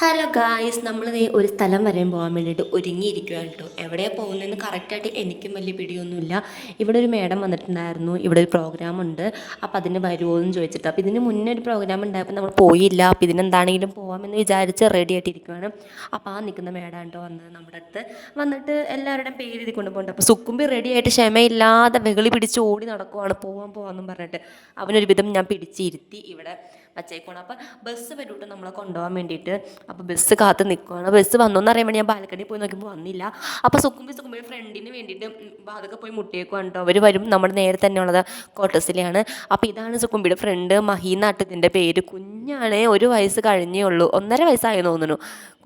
Hello guys, നമ്മൾ ഒരു സ്ഥലം വരെയും പോകാൻ വേണ്ടിയിട്ട് ഒരുങ്ങിയിരിക്കുകയാണ് കേട്ടോ. എവിടെയാണ് പോകുന്നതെന്ന് കറക്റ്റായിട്ട് എനിക്കും വലിയ പിടിയൊന്നുമില്ല. ഇവിടെ ഒരു മേഡം വന്നിട്ടുണ്ടായിരുന്നു, ഇവിടെ ഒരു പ്രോഗ്രാം ഉണ്ട്, അപ്പോൾ അതിന് വരുമോ എന്ന് ചോദിച്ചിട്ട്. അപ്പോൾ ഇതിന് മുന്നേ ഒരു പ്രോഗ്രാം ഉണ്ടായപ്പോൾ നമ്മൾ പോയില്ല. അപ്പോൾ ഇതിനെന്താണെങ്കിലും പോകാമെന്ന് വിചാരിച്ച് റെഡി ആയിട്ടിരിക്കുകയാണ്. അപ്പോൾ ആ നിൽക്കുന്ന മേഡം കേട്ടോ വന്നത് നമ്മുടെ അടുത്ത് വന്നിട്ട് എല്ലാവരുടെയും പേര് എഴുതി കൊണ്ട് പോകുന്നുണ്ട്. അപ്പോൾ സുക്കുമ്പി റെഡി ആയിട്ട് ക്ഷമയില്ലാതെ വെകളി പിടിച്ച് ഓടി നടക്കുവാണ്, പോകാമെന്നും പറഞ്ഞിട്ട്. അവനൊരു വിധം ഞാൻ പിടിച്ചിരുത്തി ഇവിടെ വച്ചേക്കുവാണ്. അപ്പോൾ ബസ് വരൂട്ട് നമ്മളെ കൊണ്ടുപോകാൻ വേണ്ടിയിട്ട്. അപ്പോൾ ബസ് കാത്ത് നിൽക്കുകയാണ്. ബസ് വന്നോന്ന് അറിയാൻ വേണ്ടി ഞാൻ ബാൽക്കണിയിൽ പോയി നോക്കിയപ്പോൾ വന്നില്ല. അപ്പോൾ സുക്കുമ്പി ഫ്രണ്ടിന് വേണ്ടിയിട്ട് അതൊക്കെ പോയി മുട്ടിയേക്കുവാണ് കേട്ടോ. അവർ വരും, നമ്മുടെ നേരെ തന്നെയുള്ളത് ക്വാർട്ടേഴ്സിലെയാണ്. അപ്പോൾ ഇതാണ് സുക്കുമ്പിയുടെ ഫ്രണ്ട് മഹി എന്നാട്ട് ഇതിൻ്റെ പേര്. കുഞ്ഞാണ്, 1 വയസ്സ് കഴിഞ്ഞേ ഉള്ളൂ, 1.5 വയസ്സായി തോന്നുന്നു.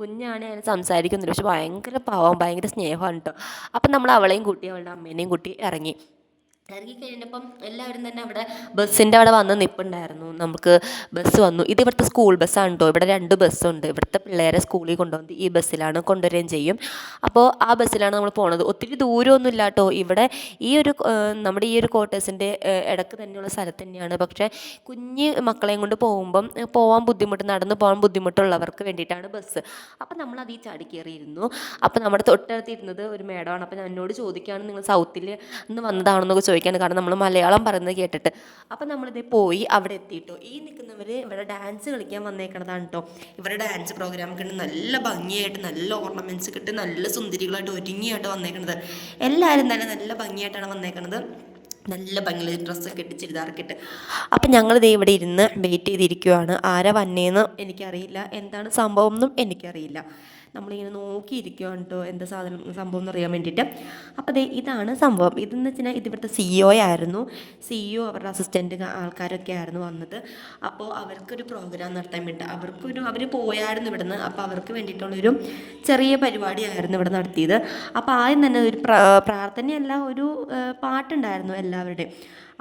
കുഞ്ഞാണ്, അതിന് സംസാരിക്കുന്നില്ല, പക്ഷെ ഭയങ്കര പാവം, ഭയങ്കര സ്നേഹമാണ് കേട്ടോ. അപ്പം നമ്മൾ അവളെയും കൂട്ടി അവളുടെ അമ്മേനെയും കൂട്ടി ഇറങ്ങി കഴിഞ്ഞപ്പം എല്ലാവരും തന്നെ അവിടെ ബസ്സിൻ്റെ അവിടെ വന്ന് നിൽപ്പുണ്ടായിരുന്നു. നമുക്ക് ബസ് വന്നു. ഇത് ഇവിടുത്തെ സ്കൂൾ ബസ്സാണ് കേട്ടോ. ഇവിടെ 2 ബസ്സുണ്ട്. ഇവിടുത്തെ പിള്ളേരെ സ്കൂളിൽ കൊണ്ടുവന്നത് ഈ ബസ്സിലാണ്, കൊണ്ടുവരികയും ചെയ്യും. അപ്പോൾ ആ ബസ്സിലാണ് നമ്മൾ പോണത്. ഒത്തിരി ദൂരമൊന്നും ഇല്ല കേട്ടോ. ഇവിടെ നമ്മുടെ ഈ ഒരു ക്വാർട്ടേഴ്സിൻ്റെ ഇടക്ക് തന്നെയുള്ള സ്ഥലത്ത് തന്നെയാണ്. പക്ഷേ കുഞ്ഞ് മക്കളെയും കൊണ്ട് പോകുമ്പം നടന്നു പോകാൻ ബുദ്ധിമുട്ടുള്ളവർക്ക് വേണ്ടിയിട്ടാണ് ബസ്. അപ്പം നമ്മൾ അതിൽ ചാടി കയറിയിരുന്നു. അപ്പോൾ നമ്മുടെ തൊട്ടടുത്തിരുന്നത് ഒരു മേഡമാണ്. അപ്പോൾ എന്നോട് ചോദിക്കുകയാണ്, നിങ്ങൾ സൗത്തിൽ നിന്ന് വന്നതാണെന്നൊക്കെ ചോദിക്കുകയാണ്, കാരണം നമ്മൾ മലയാളം പറയുന്നത് കേട്ടിട്ട്. അപ്പം നമ്മളിത് പോയി അവിടെ എത്തിയിട്ടോ. ഈ നിൽക്കുന്നവർ ഇവിടെ ഡാൻസ് കളിക്കാൻ വന്നേക്കണതാണ് കേട്ടോ. ഇവരുടെ ഡാൻസ് പ്രോഗ്രാം ഒക്കെ നല്ല ഭംഗിയായിട്ട്, നല്ല ഓർണമെൻറ്റ്സ് കിട്ടി, നല്ല സുന്ദരികളായിട്ട് ഒരുങ്ങിയായിട്ട് വന്നേക്കണത്. എല്ലാവരും തന്നെ നല്ല ഭംഗിയായിട്ടാണ് വന്നേക്കണത്. നല്ല ഭംഗിയുള്ള ഡ്രസ്സൊക്കെ ഇട്ട്, ചുരിദാറൊക്കെ ഇട്ട്. അപ്പം ഞങ്ങളിത് ഇവിടെ ഇരുന്ന് വെയിറ്റ് ചെയ്തിരിക്കുവാണ്. ആരാ വന്നേന്ന് എനിക്കറിയില്ല, എന്താണ് സംഭവം എന്നും എനിക്കറിയില്ല. നമ്മളിങ്ങനെ നോക്കിയിരിക്കുകയാണ് കേട്ടോ, എന്താ സംഭവം എന്ന് അറിയാൻ വേണ്ടിയിട്ട്. അപ്പോൾ ഇതാണ് സംഭവം. ഇതെന്ന് വെച്ചാൽ ഇത് ഇവിടുത്തെ CEO ആയിരുന്നു. CEO അവരുടെ അസിസ്റ്റൻറ്റ് ആൾക്കാരൊക്കെ ആയിരുന്നു വന്നത്. അപ്പോൾ അവർക്കൊരു പ്രോഗ്രാം നടത്താൻ വേണ്ടി അവർ പോയായിരുന്നു ഇവിടുന്ന്. അപ്പോൾ അവർക്ക് വേണ്ടിയിട്ടുള്ളൊരു ചെറിയ പരിപാടിയായിരുന്നു ഇവിടെ നടത്തിയത്. അപ്പോൾ ആദ്യം തന്നെ ഒരു പ്രാർത്ഥനയല്ല, ഒരു പാട്ടുണ്ടായിരുന്നു എല്ലാവരുടെയും.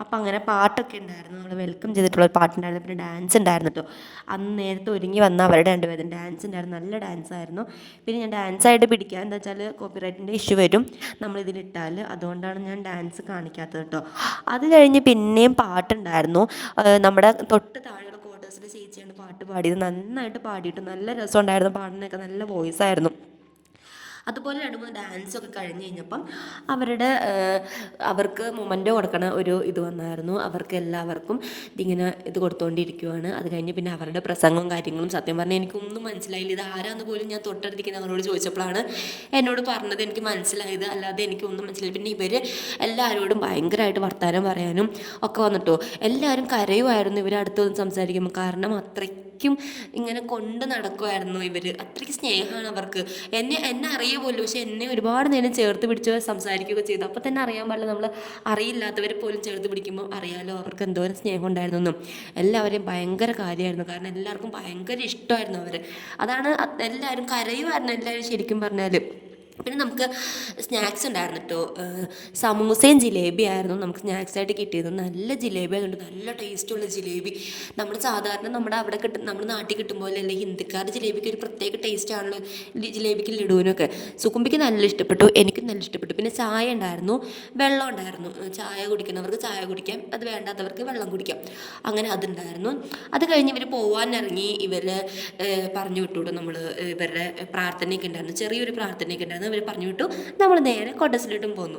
അപ്പോൾ അങ്ങനെ പാട്ടൊക്കെ ഉണ്ടായിരുന്നു. നമ്മൾ വെൽക്കം ചെയ്തിട്ടുള്ള ഒരു പാട്ടുണ്ടായിരുന്നു. പിന്നെ ഡാൻസ് ഉണ്ടായിരുന്നു കേട്ടോ. അന്ന് നേരത്തെ ഒരുങ്ങി വന്ന അവരുടെ 2 പേരും ഡാൻസ് ഉണ്ടായിരുന്നു, നല്ല ഡാൻസായിരുന്നു. പിന്നെ ഞാൻ ഡാൻസായിട്ട് പിടിക്കുക, എന്താ വെച്ചാൽ കോപ്പിറൈറ്റിൻ്റെ ഇഷ്യൂ വരും നമ്മളിതിലിട്ടാൽ. അതുകൊണ്ടാണ് ഞാൻ ഡാൻസ് കാണിക്കാത്തത് കേട്ടോ. അത് കഴിഞ്ഞ് പിന്നെയും പാട്ടുണ്ടായിരുന്നു. നമ്മുടെ തൊട്ട് താഴെയുള്ള ക്വാർട്ടേഴ്സിലെ ചേച്ചിയാണ് പാട്ട് പാടിയത്. നന്നായിട്ട് പാടിയിട്ട് നല്ല രസമുണ്ടായിരുന്നു. പാടിനൊക്കെ നല്ല വോയിസ് ആയിരുന്നു. അതുപോലെ 2-3 ഡാൻസൊക്കെ കഴിഞ്ഞ് കഴിഞ്ഞപ്പം അവർക്ക് മൊമെൻ്റോ കൊടുക്കണ ഒരു ഇത് വന്നായിരുന്നു. അവർക്ക് എല്ലാവർക്കും ഇത് കൊടുത്തുകൊണ്ടിരിക്കുവാണ്. അത് കഴിഞ്ഞ് പിന്നെ അവരുടെ പ്രസംഗവും കാര്യങ്ങളും സത്യം പറഞ്ഞാൽ എനിക്കൊന്നും മനസ്സിലായില്ല. ഇത് ആരാന്ന് പോലും ഞാൻ തൊട്ടടുത്തിരിക്കുന്ന അവരോട് ചോദിച്ചപ്പോഴാണ് എന്നോട് പറഞ്ഞത് എനിക്ക് മനസ്സിലായത്. അല്ലാതെ എനിക്കൊന്നും മനസ്സിലായില്ല. പിന്നെ ഇവർ എല്ലാവരോടും ഭയങ്കരമായിട്ട് വർത്തമാനം പറയാനും ഒക്കെ വന്നിട്ടോ. എല്ലാവരും കരയുമായിരുന്നു ഇവർ അടുത്ത് വന്ന് സംസാരിക്കുമ്പോൾ. കാരണം അത്രയ്ക്കും ഇങ്ങനെ കൊണ്ട് നടക്കുമായിരുന്നു ഇവർ. അത്രയ്ക്ക് സ്നേഹമാണ് അവർക്ക്. എന്നെ അറിയുക പോലും, പക്ഷെ എന്നെ ഒരുപാട് നേരം ചേർത്ത് പിടിച്ച് സംസാരിക്കുകയൊക്കെ ചെയ്തു. അപ്പോൾ തന്നെ അറിയാൻ പാടില്ല, നമ്മൾ അറിയില്ലാത്തവരെ പോലും ചേർത്ത് പിടിക്കുമ്പോൾ അറിയാലോ അവർക്ക് എന്തോരം സ്നേഹം ഉണ്ടായിരുന്നെന്നും. എല്ലാവരെയും ഭയങ്കര കാര്യമായിരുന്നു, കാരണം എല്ലാവർക്കും ഭയങ്കര ഇഷ്ടമായിരുന്നു അവർ. അതാണ് എല്ലാവരും കരയുമായിരുന്നു, എല്ലാവരും ശരിക്കും പറഞ്ഞാൽ. പിന്നെ നമുക്ക് സ്നാക്സ് ഉണ്ടായിരുന്നു കേട്ടോ. സമൂസയും ജിലേബി ആയിരുന്നു നമുക്ക് സ്നാക്സായിട്ട് കിട്ടിയത്. നല്ല ജിലേബി ആയതുകൊണ്ട് നല്ല ടേസ്റ്റുള്ള ജിലേബി. നമ്മൾ സാധാരണ നമ്മുടെ നാട്ടിൽ കിട്ടും പോലെ അല്ലേ, ഹിന്ദിക്കാരുടെ ജിലേബിക്ക് ഒരു പ്രത്യേക ടേസ്റ്റാണല്ലോ, ജിലേബിക്ക് ലഡുവിനൊക്കെ. സുക്കുമ്പിക്ക് നല്ല ഇഷ്ടപ്പെട്ടു, എനിക്കും നല്ല ഇഷ്ടപ്പെട്ടു. പിന്നെ ചായ ഉണ്ടായിരുന്നു, വെള്ളം ഉണ്ടായിരുന്നു. ചായ കുടിക്കുന്നവർക്ക് ചായ കുടിക്കാം, അത് വേണ്ടാത്തവർക്ക് വെള്ളം കുടിക്കാം. അങ്ങനെ അതുണ്ടായിരുന്നു. അത് കഴിഞ്ഞ് ഇവർ പോകാനിറങ്ങി. പറഞ്ഞു വിട്ടു നമ്മൾ ഇവരുടെ പ്രാർത്ഥനയൊക്കെ ഉണ്ടായിരുന്നു, ചെറിയൊരു പ്രാർത്ഥനയൊക്കെ ഉണ്ടായിരുന്നു. അവർ പറഞ്ഞു വിട്ടു. നമ്മൾ നേരെ കോട്ടസിലോട്ടും പോന്നു.